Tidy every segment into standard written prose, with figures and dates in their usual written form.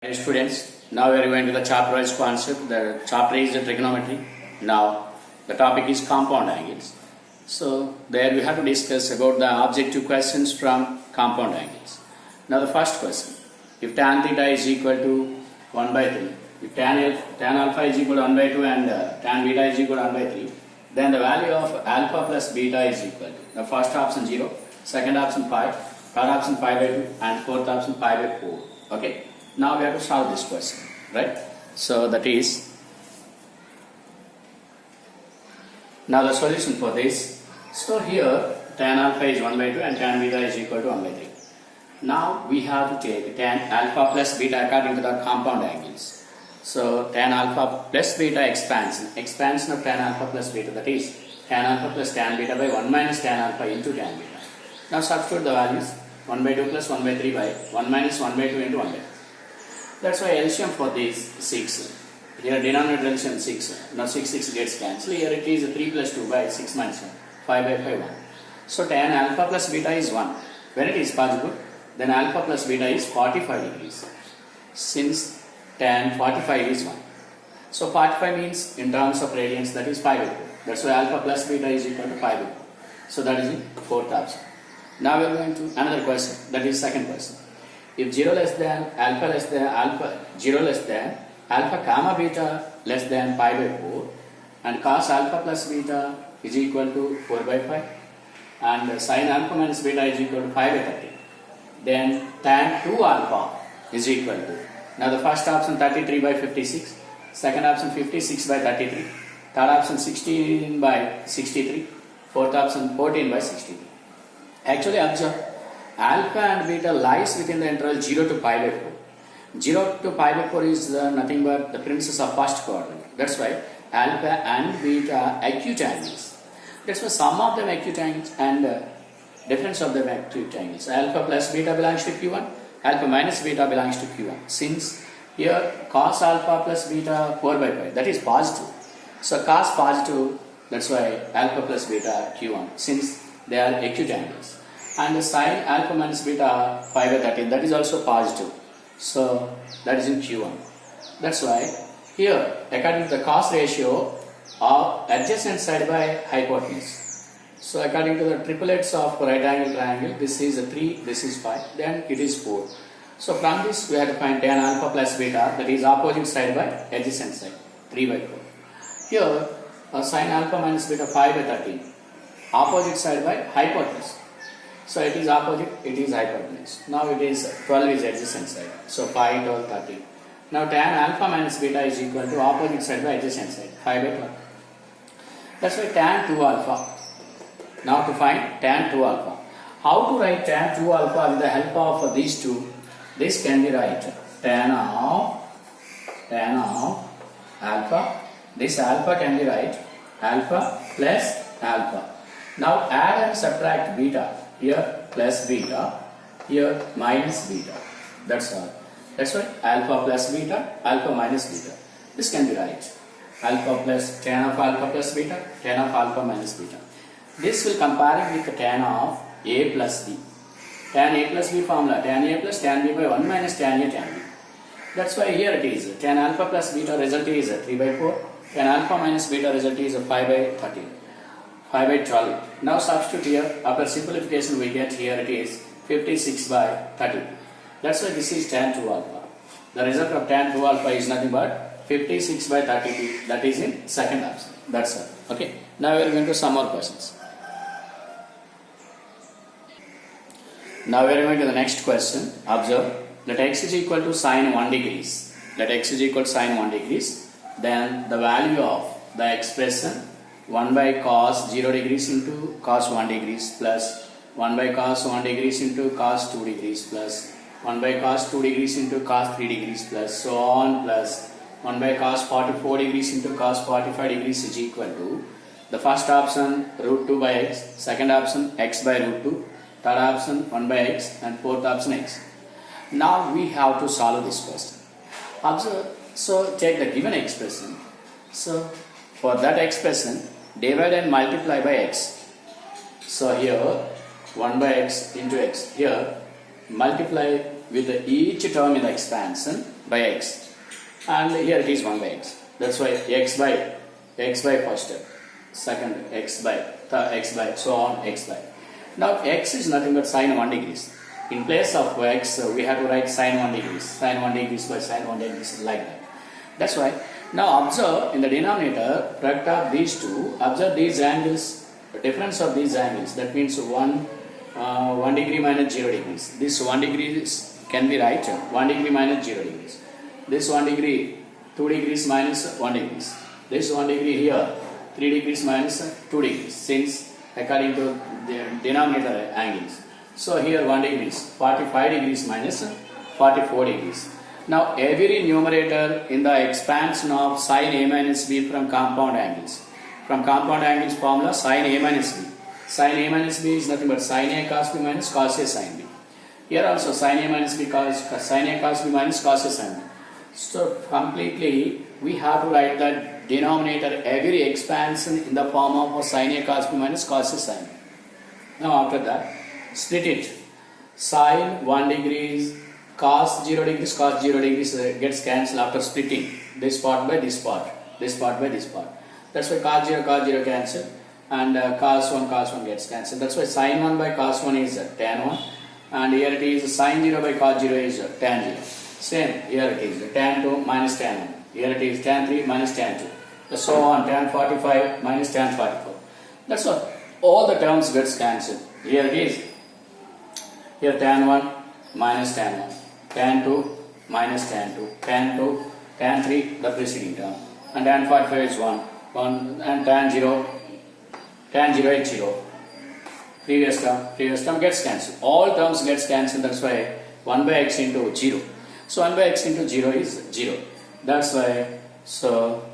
Dear students, now we are going to the chapter-wise concept. The chapter is the trigonometry. Now the topic is compound angles. So there we have to discuss about the objective questions from compound angles. Now the first question: if tan theta is equal to 1 by 3, if tan alpha is equal to 1 by 2 and tan beta is equal to 1 by 3, then the value of alpha plus beta is equal to the first option 0, second option 5, third option 5 by 2, and fourth option 5 by 4. Okay. Now we have to solve this question, right? So that is, now the solution for this. So here tan alpha is 1 by 2 and tan beta is equal to 1 by 3. Now we have to take tan alpha plus beta according to the compound angles. So tan alpha plus beta expansion of tan alpha plus beta, that is tan alpha plus tan beta by 1 minus tan alpha into tan beta. Now substitute the values: 1 by 2 plus 1 by 3 by 1 minus 1 by 2 into 1 by 3. That's why LCM for this 6. Here denominator LCM 6. Now 6 gets cancelled. Here it is 3 plus 2 by 6 minus 1. 5 by 5 1. So tan alpha plus beta is 1. When it is possible, then alpha plus beta is 45 degrees. Since tan 45 is 1. So 45 means in terms of radians, that is 5 by 4. That's why alpha plus beta is equal to 5 by 4. So that is the fourth option. Now we are going to another question, that is second question. If 0 less than alpha 0 less than alpha comma beta less than pi by 4 and cos alpha plus beta is equal to 4 by 5 and sin alpha minus beta is equal to 5 by 30, then tan 2 alpha is equal to, now the first option 33 by 56, second option 56 by 33, third option 16 by 63, fourth option 14 by 63. Actually observe, alpha and beta lies within the interval 0 to pi by 4. 0 to pi by 4 is nothing but the premises of first quadrant. That's why alpha and beta are acute angles. That's why sum of them acute angles and difference of them acute angles. Alpha plus beta belongs to Q1, alpha minus beta belongs to Q1. Since here cos alpha plus beta 4 by 5, that is positive. So cos positive, that's why alpha plus beta Q1, since they are acute angles. And sin alpha minus beta 5 by 13, that is also positive. So that is in Q1. That's why here according to the cos ratio of adjacent side by hypotenuse. So according to the triplets of right angle triangle, this is a 3, this is 5, then it is 4. So from this we have to find tan alpha plus beta, that is opposite side by adjacent side, 3 by 4. Here sin alpha minus beta 5 by 13, opposite side by hypotenuse. So it is opposite, it is hypotenuse. Now it is 12 is adjacent side. So 5, 12, 13. Now tan alpha minus beta is equal to opposite side by adjacent side, 5 by 12. That's why tan 2 alpha. Now to find tan 2 alpha. How to write tan 2 alpha with the help of these two? This can be written tan of alpha. This alpha can be write alpha plus alpha. Now add and subtract beta. Here plus beta, here minus beta. That's all. That's why alpha plus beta, alpha minus beta. This can be right. Alpha plus tan of alpha plus beta, tan of alpha minus beta. This will compare with the tan of A plus B. Tan A plus B formula, tan A plus tan B by 1 minus tan A tan B. That's why here it is tan alpha plus beta result is 3 by 4, tan alpha minus beta result is 5 by 13. 5 by 12. Now substitute here, after simplification we get here it is 56 by 30. That's why this is tan 2 alpha. The result of tan 2 alpha is nothing but 56 by 32. That is in second option. That's all. Okay. Now we are going to some more questions. Now we are going to the next question. Observe, let x is equal to sine 1 degrees. Let x is equal to sine 1 degrees. Then the value of the expression 1 by cos 0 degrees into cos 1 degrees plus 1 by cos 1 degrees into cos 2 degrees plus 1 by cos 2 degrees into cos 3 degrees plus so on plus 1 by cos 44 degrees into cos 45 degrees is equal to the first option root 2 by x, second option x by root 2, third option 1 by x and fourth option x. Now we have to solve this question. Observe, so take the given expression. So for that expression, divide and multiply by x. So here 1 by x into x. Here multiply with each term in the expansion by x, and here it is 1 by x. That's why x by first step, second x by, third x by, so on x by. Now x is nothing but sine 1 degrees. In place of x, we have to write sine 1 degrees, sine 1 degrees by sine 1 degrees, like that. That's why. Now observe in the denominator, product of these two, observe these angles, the difference of these angles. That means 1 degree minus 0 degrees. This 1 degree can be right, 1 degree minus 0 degrees. This 1 degree, 2 degrees minus 1 degrees. This 1 degree here, 3 degrees minus 2 degrees, since according to the denominator angles. So here 1 degrees, 45 degrees minus 44 degrees. Now every numerator in the expansion of sine a minus b from compound angles. From compound angles formula, sine a minus b. Sine a minus b is nothing but sine a cos b minus cos a sine b. Here also sine a minus b cos sine a cos b minus cos a sine b. So completely we have to write that denominator every expansion in the form of sine a cos b minus cos a sine b. Now after that, split it. Sine 1 degrees, cos 0 degrees gets cancelled after splitting this part by this part, this part by this part. That's why cos 0 cancel, and cos 1 gets cancelled. That's why sine 1 by cos 1 is tan 1, and here it is sine 0 by cos 0 is tan 0. Same, here it is tan 2 minus tan 1. Here it is tan 3 minus tan 2. So on, tan 45 minus tan 44. That's all the terms gets cancelled. Here it is. Here tan 1 minus tan 1. Tan 2 minus tan 2. Tan 2, tan 3, the preceding term. And tan 45 is 1. And tan 0 is 0. Previous term gets cancelled. All terms gets cancelled. That's why 1 by x into 0. So 1 by x into 0 is 0. That's why, so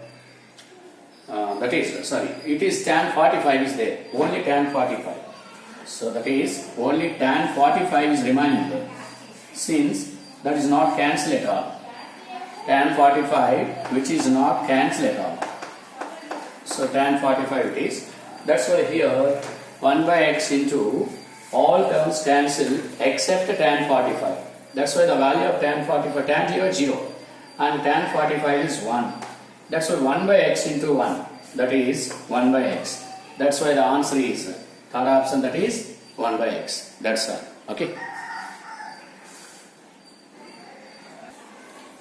it is tan 45 is there. Only tan 45. So that is only tan 45 is remaining there. Since that is not cancelled at all. Tan 45 which is not cancelled at all. So tan 45 it is. That's why here 1 by x into all terms cancel except tan 45. That's why the value of tan 45, tan 0 is 0 and tan 45 is 1. That's why 1 by x into 1, that is 1 by x. That's why the answer is third option, that is 1 by x. That's all. Okay.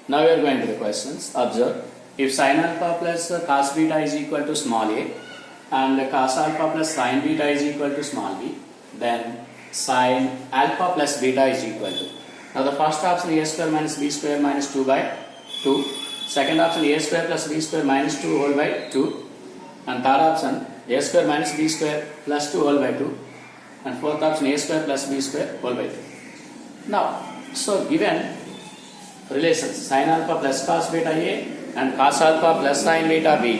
Now we are going to the questions. Observe, if sin alpha plus cos beta is equal to small a and cos alpha plus sin beta is equal to small b, then sin alpha plus beta is equal to. Now the first option a square minus b square minus 2 by 2. Second option a square plus b square minus 2 whole by 2. And third option a square minus b square plus 2 whole by 2. And fourth option a square plus b square whole by 3. Now, so given relations sin alpha plus cos beta a and cos alpha plus sin beta b.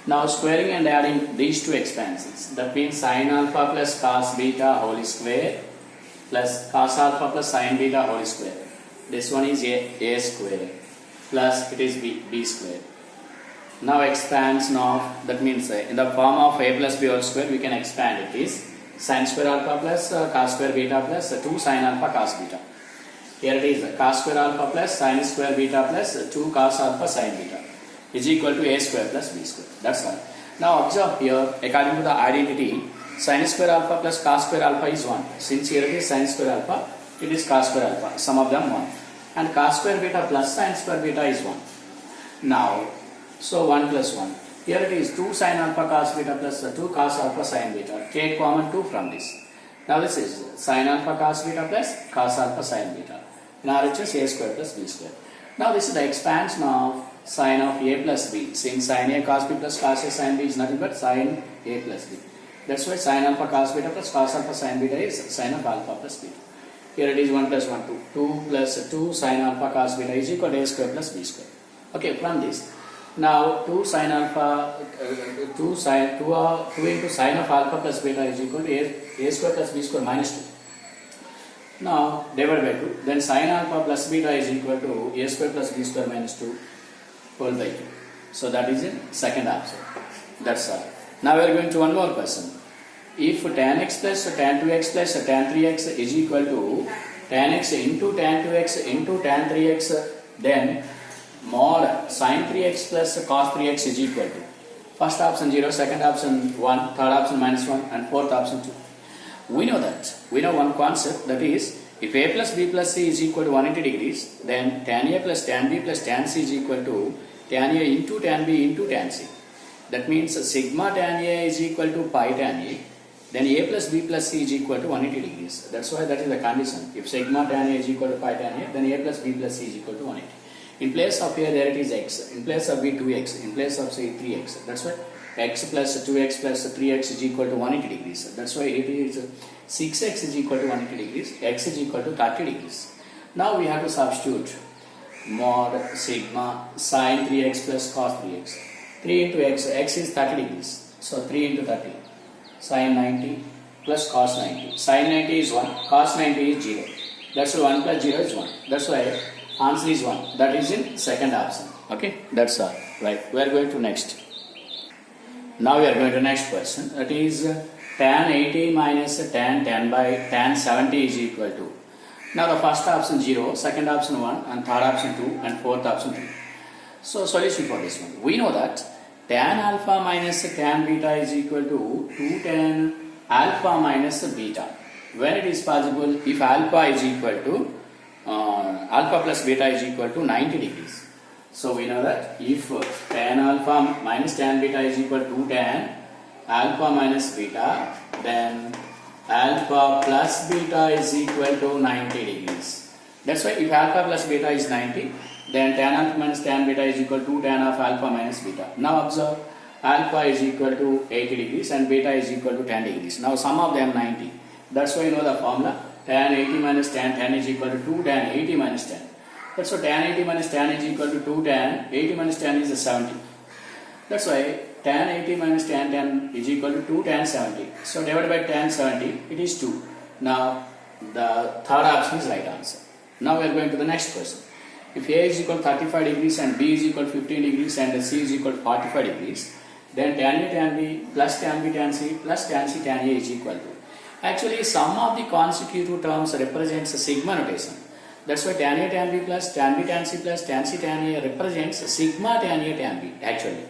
Now squaring and adding these two expansions. That means sin alpha plus cos beta whole square plus cos alpha plus sin beta whole square. This one is a square plus it is b square. Now expansion of, that means in the form of a plus b whole square we can expand it is sin square alpha plus cos square beta plus 2 sin alpha cos beta. Here it is cos square alpha plus sin square beta plus 2 cos alpha sin beta is equal to a square plus b square. That's all. Now observe here, according to the identity, sin square alpha plus cos square alpha is 1. Since here it is sin square alpha, it is cos square alpha. Sum of them 1. And cos square beta plus sin square beta is 1. Now, so 1 plus 1. Here it is 2 sin alpha cos beta plus 2 cos alpha sin beta. Take common 2 from this. Now this is sin alpha cos beta plus cos alpha sin beta. In RHS a square plus b square. Now this is the expansion of sin of a plus b. Since sin a cos b plus cos a sin b is nothing but sin a plus b. That's why sin alpha cos beta plus cos alpha sin beta is sin of alpha plus beta. Here it is 1 plus 1, 2. 2 plus 2 sin alpha cos beta is equal to a square plus b square. Okay, from this. Now 2 sin alpha, 2 into sin of alpha plus beta is equal to a square plus b square minus 2. Now divide by 2. Then sin alpha plus beta is equal to a square plus b square minus 2 whole by 2. So that is in second option. That's all. Now we are going to one more question. If tan x plus tan 2x plus tan 3x is equal to tan x into tan 2x into tan 3x Then mod sin 3x plus cos 3x is equal to first option 0, second option 1, third option minus 1 and fourth option 2. We know that. We know one concept, that is, if a plus b plus c is equal to 180 degrees, then tan a plus tan b plus tan c is equal to tan a into tan b into tan c. That means sigma tan a is equal to pi tan a. Then a plus b plus c is equal to 180 degrees. That's why that is the condition. If sigma tan a is equal to pi tan a, then a plus b plus c is equal to 180. In place of a, there it is x. In place of b, 2x. In place of c, 3x. That's why x plus 2x plus 3x is equal to 180 degrees. That's why it is 6x is equal to 180 degrees. X is equal to 30 degrees. Now we have to substitute mod sigma sin 3x plus cos 3x. 3 into x. X is 30 degrees. So 3 into 30. Sin 90 plus cos 90. Sin 90 is 1. Cos 90 is 0. That's why 1 plus 0 is 1. That's why answer is 1. That is in second option. Okay, that's all. Right. We are going to next. Now we are going to next question. That is tan 80 minus tan 10 by tan 70 is equal to. Now the first option 0, second option 1 and third option 2 and fourth option 3. So solution for this one. We know that tan alpha minus tan beta is equal to 2 tan alpha minus beta. When it is possible, if alpha is equal to alpha plus beta is equal to 90 degrees. So we know that if tan alpha minus tan beta is equal to tan alpha minus beta, then alpha plus beta is equal to 90 degrees. That's why if alpha plus beta is 90, then tan alpha minus tan beta is equal to tan of alpha minus beta. Now observe, alpha is equal to 80 degrees and beta is equal to 10 degrees. Now sum of them 90. That's why you know the formula. Tan 80 minus tan 10 is equal to 2 tan 80 minus 10. That's why tan 80 minus tan is equal to 2 tan 80 minus 10 is 70. That's why tan 80 minus tan 10 is equal to 2 tan 70. So divided by tan 70, it is 2. Now the third option is right answer. Now we are going to the next question. If A is equal to 35 degrees and B is equal to 15 degrees and C is equal to 45 degrees, then tan A tan B plus tan B tan C plus tan C tan A is equal to. Actually, sum of the consecutive terms represents a sigma notation. That's why tan A tan B plus tan B tan C plus tan C tan A represents sigma tan A tan B actually.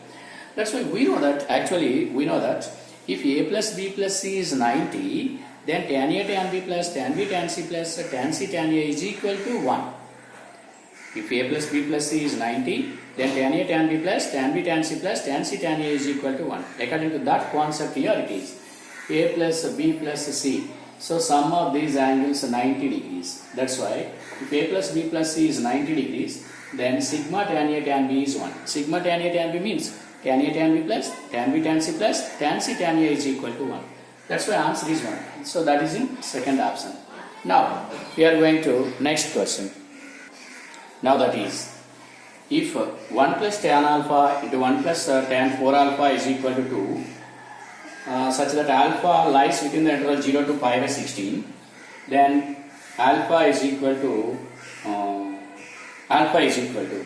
That's why we know that if A plus B plus C is 90, then tan A tan B plus tan B tan C plus tan C tan A is equal to 1. If A plus B plus C is 90, then tan A tan B plus tan B tan C plus tan C tan A is equal to 1. According to that concept here it is A plus B plus C. So sum of these angles 90 degrees. That's why if A plus B plus C is 90 degrees, then sigma tan A tan B is 1. Sigma tan A tan B means tan A tan B plus tan B tan C plus tan C tan A is equal to 1. That's why answer is 1. So that is in second option. Now we are going to next question. Now that is, if 1 plus tan alpha into 1 plus tan 4 alpha is equal to 2, such that alpha lies within the interval 0 to pi by 16, then alpha is equal to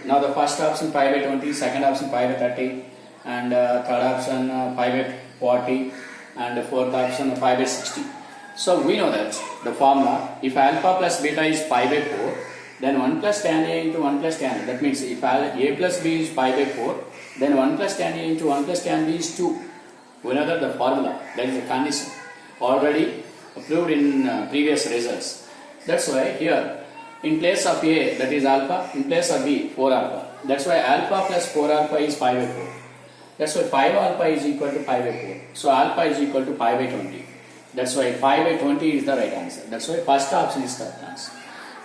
now the first option pi by 20, second option pi by 30, and third option pi by 40, and fourth option pi by 60. So we know that the formula, if alpha plus beta is pi by 4, then 1 plus tan A into 1 plus tan A. That means if A plus B is pi by 4, then 1 plus tan A into 1 plus tan B is 2. We know that the formula, that is the condition, already proved in previous results. That's why here, in place of A, that is alpha, in place of B, 4 alpha. That's why alpha plus 4 alpha is pi by 4. That's why 5 alpha is equal to pi by 4. So alpha is equal to pi by 20. That's why pi by 20 is the right answer. That's why first option is correct answer.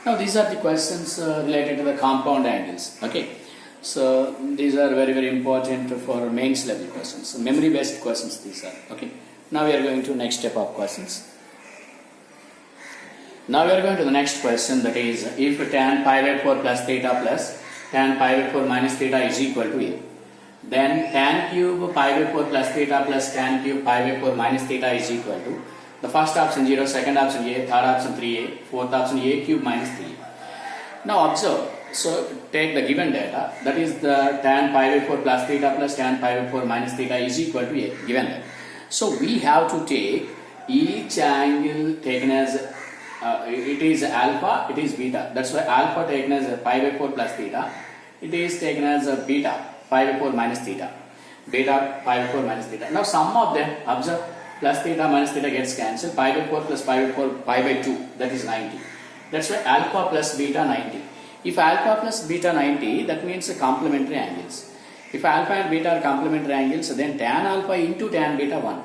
Now these are the questions related to the compound angles. Okay. So these are very, very important for mains level questions. So memory based questions these are. Okay. Now we are going to next step of questions. Now we are going to the next question, that is, if tan pi by 4 plus theta plus tan pi by 4 minus theta is equal to A, then tan cube pi by 4 plus theta plus tan cube pi by 4 minus theta is equal to the first option 0, second option A, third option 3A, fourth option A cube minus 3A. Now observe, so take the given data, that is the tan pi by 4 plus theta plus tan pi by 4 minus theta is equal to A, given that. So we have to take each angle taken as it is alpha, it is beta. That's why alpha taken as pi by 4 plus theta. It is taken as beta, pi by 4 minus theta. Beta, pi by 4 minus theta. Now sum of them, observe, plus theta minus theta gets cancelled. Pi by 4 plus pi by 4, pi by 2, that is 90. That's why alpha plus beta 90. If alpha plus beta 90, that means complementary angles. If alpha and beta are complementary angles, then tan alpha into tan beta 1.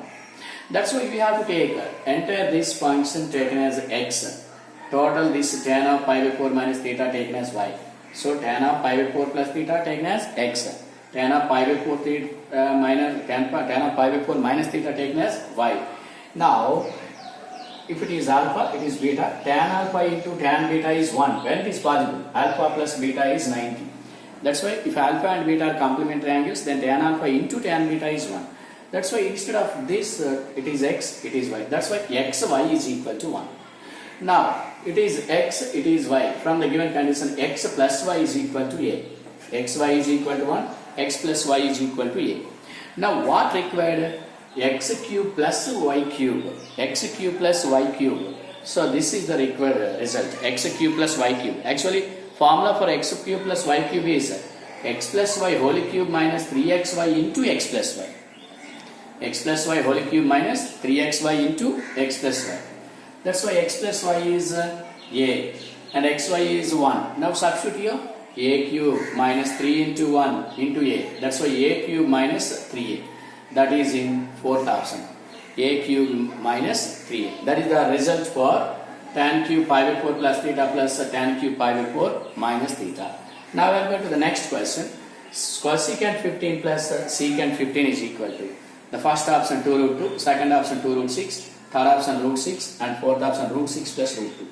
That's why we have to take entire this function taken as x. Total this tan of pi by 4 minus theta taken as y. So tan of pi by 4 plus theta taken as x. Tan of pi by 4 theta tan of pi by 4 minus theta taken as y. Now, if it is alpha, it is beta. Tan alpha into tan beta is 1. When it is possible, alpha plus beta is 90. That's why if alpha and beta are complementary angles, then tan alpha into tan beta is 1. That's why instead of this, it is x, it is y. That's why xy is equal to 1. Now, it is x, it is y. From the given condition, x plus y is equal to a. Xy is equal to 1, x plus y is equal to a. Now, what required? X cube plus y cube. X cube plus y cube. So, this is the required result. X cube plus y cube. Actually, formula for x cube plus y cube is x plus y whole cube minus 3xy into x plus y. X plus y whole cube minus 3xy into x plus y. That's why x plus y is a and xy is 1. Now substitute here a cube minus 3 into 1 into a. That's why a cube minus 3a. That is in 4000. A cube minus 3a. That is the result for tan cube pi by 4 plus theta plus tan cube pi by 4 minus theta. Now we will go to the next question. Cosecant 15 plus secant 15 is equal to the first option 2 root 2, second option 2 root 6, third option root 6 and fourth option root 6 plus root 2.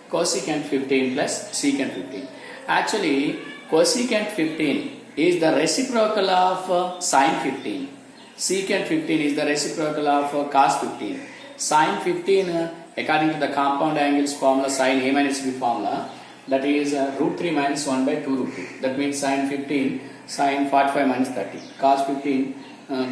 Cosecant 15 plus secant 15. Actually, cosecant 15 is the reciprocal of sin 15. Secant 15 is the reciprocal of cos 15. Sin 15, according to the compound angles formula, sin a minus b formula, that is root 3 minus 1 by 2 root 2. That means sin 15, sin 45 minus 30. Cos 15,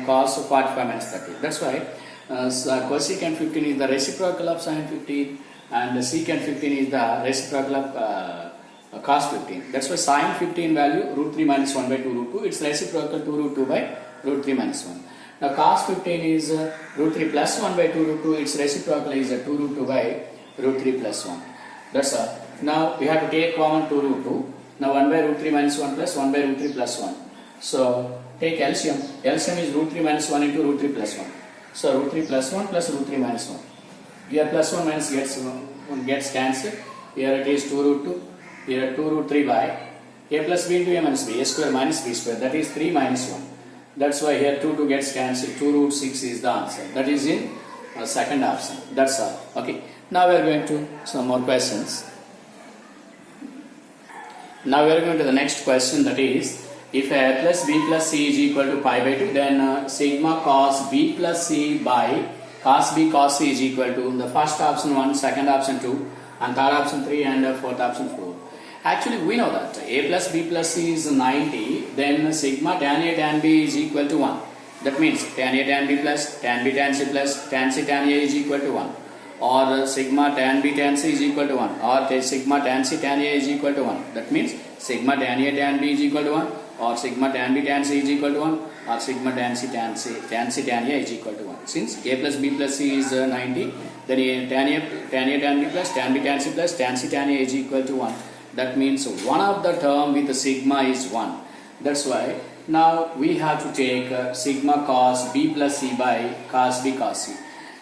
cos 45 minus 30. That's why cosecant 15 is the reciprocal of sin 15 and secant 15 is the reciprocal of cos 15. That's why sin 15 value root 3 minus 1 by 2 root 2. It's reciprocal 2 root 2 by root 3 minus 1. Now cos 15 is root 3 plus 1 by 2 root 2. Its reciprocal is 2 root 2 by root 3 plus 1. That's all. Now we have to take common 2 root 2. Now 1 by root 3 minus 1 plus 1 by root 3 plus 1. So take LCM. LCM is root 3 minus 1 into root 3 plus 1. So root 3 plus 1 plus root 3 minus 1. Here plus 1 minus gets cancelled. Here it is 2 root 2. Here 2 root 3 by a plus b into a minus b. A square minus b square. That is 3 minus 1. That's why here 2 gets cancelled. 2 root 6 is the answer. That is in second option. That's all. Okay. Now we are going to some more questions. Now we are going to the next question, that is, if a plus b plus c is equal to pi by 2, then sigma cos b plus c by cos b cos c is equal to the first option 1, second option 2 and third option 3 and fourth option 4. Actually we know that a plus b plus c is 90, then sigma tan a tan b is equal to 1. That means tan a tan b plus tan b tan c plus tan c tan a is equal to 1. Or sigma tan b tan c is equal to 1, or sigma tan c tan a is equal to 1. That means sigma tan a tan b is equal to 1, or sigma tan b tan c is equal to 1, or sigma tan c tan a is equal to 1. Since a plus b plus c is 90, then tan a tan b plus tan b tan c plus tan c tan a is equal to 1. That means one of the term with the sigma is 1. That's why now we have to take sigma cos b plus c by cos b cos c.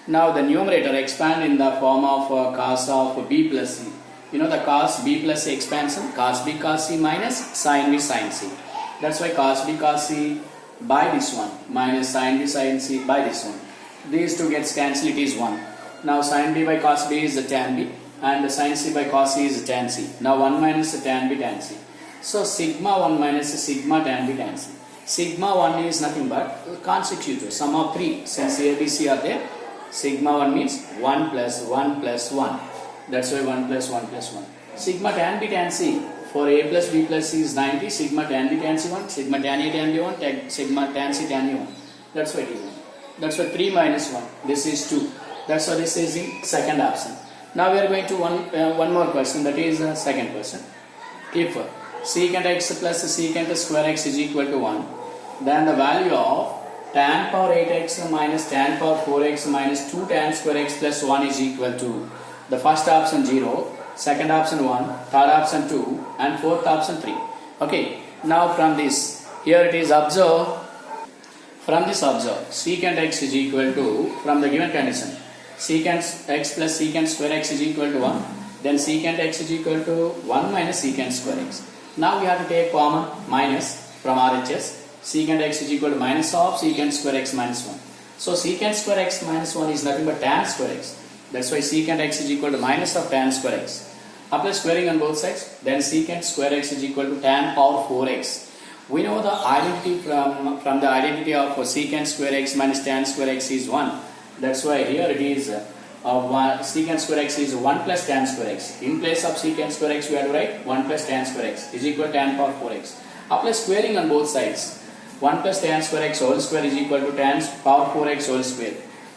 Now the numerator expand in the form of cos of b plus c. You know the cos b plus c expansion, cos b cos c minus sin b sin c. That's why cos b cos c by this one minus sin b sin c by this one. These two gets cancelled, it is 1. Now sin b by cos b is tan b and sin c by cos c is tan c. Now 1 minus tan b tan c. So sigma 1 minus sigma tan b tan c. Sigma 1 is nothing but consecutive, sum of 3. Since a, b, c are there, sigma 1 means 1 plus 1 plus 1. That's why 1 plus 1 plus 1. Sigma tan b tan c, for a plus b plus c is 90, sigma tan b tan c 1, sigma tan a tan b 1, sigma tan c tan a 1. That's why it is 1. That's why 3 minus 1. This is 2. That's why this is in second option. Now we are going to one more question, that is second question. If secant x plus secant square x is equal to 1, then the value of tan power 8x minus tan power 4x minus 2 tan square x plus 1 is equal to the first option 0, second option 1, third option 2 and fourth option 3. Okay, now from this, here it is observe, from this observe secant x is equal to, from the given condition, secant x plus secant square x is equal to 1, then secant x is equal to 1 minus secant square x. Now we have to take common minus from RHS. Secant x is equal to minus of secant square x minus 1. So secant square x minus 1 is nothing but tan square x. That's why secant x is equal to minus of tan square x. Apply squaring on both sides. Then secant square x is equal to tan power 4x. We know the identity from the identity of secant square x minus tan square x is 1. That's why here it is secant square x is 1 plus tan square x. In place of secant square x we have to write 1 plus tan square x is equal to tan power 4x. Apply squaring on both sides. 1 plus tan square x whole square is equal to tan power 4x whole square.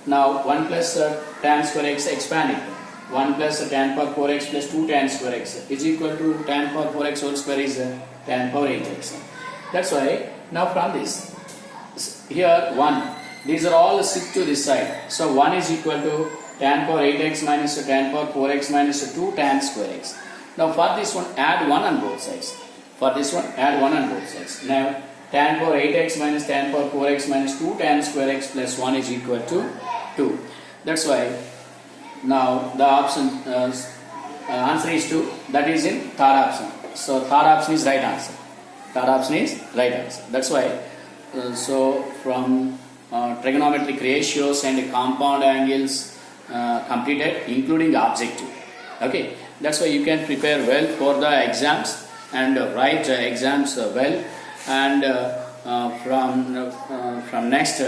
Now 1 plus tan square x expanding. 1 plus tan power 4x plus 2 tan square x is equal to tan power 4x whole square is tan power 8x. That's why now from this, here 1, these are all shift to this side. So 1 is equal to tan power 8x minus tan power 4x minus 2 tan square x. Now for this one add 1 on both sides. For this one add 1 on both sides. Now tan power 8x minus tan power 4x minus 2 tan square x plus 1 is equal to 2. That's why now the option answer is 2. That is in third option. So third option is right answer. Third option is right answer. That's why so from trigonometric ratios and compound angles completed, including objective. Okay, that's why you can prepare well for the exams and write exams well. And from next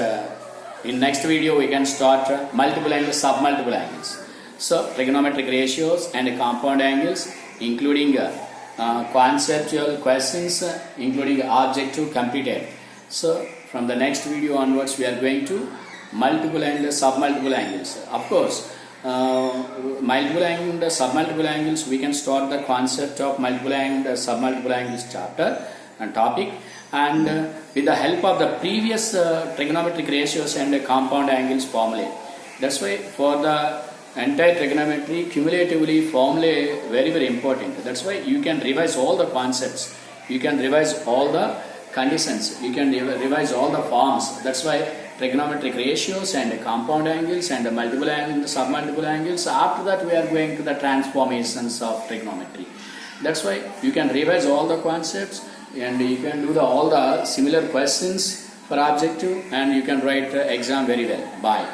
in next video we can start multiple and submultiple angles. So trigonometric ratios and compound angles, including conceptual questions, including objective completed. So from the next video onwards we are going to multiple and submultiple angles. Of course, multiple and submultiple angles we can start the concept of multiple and submultiple angles chapter and topic, and with the help of the previous trigonometric ratios and compound angles formulae. That's why for the entire trigonometry cumulatively formulae very important. That's why you can revise all the concepts, you can revise all the conditions, you can revise all the forms. That's why trigonometric ratios and compound angles and multiple and submultiple angles. After that we are going to the transformations of trigonometry. That's why you can revise all the concepts and you can do all the similar questions for objective, and you can write the exam very well. Bye.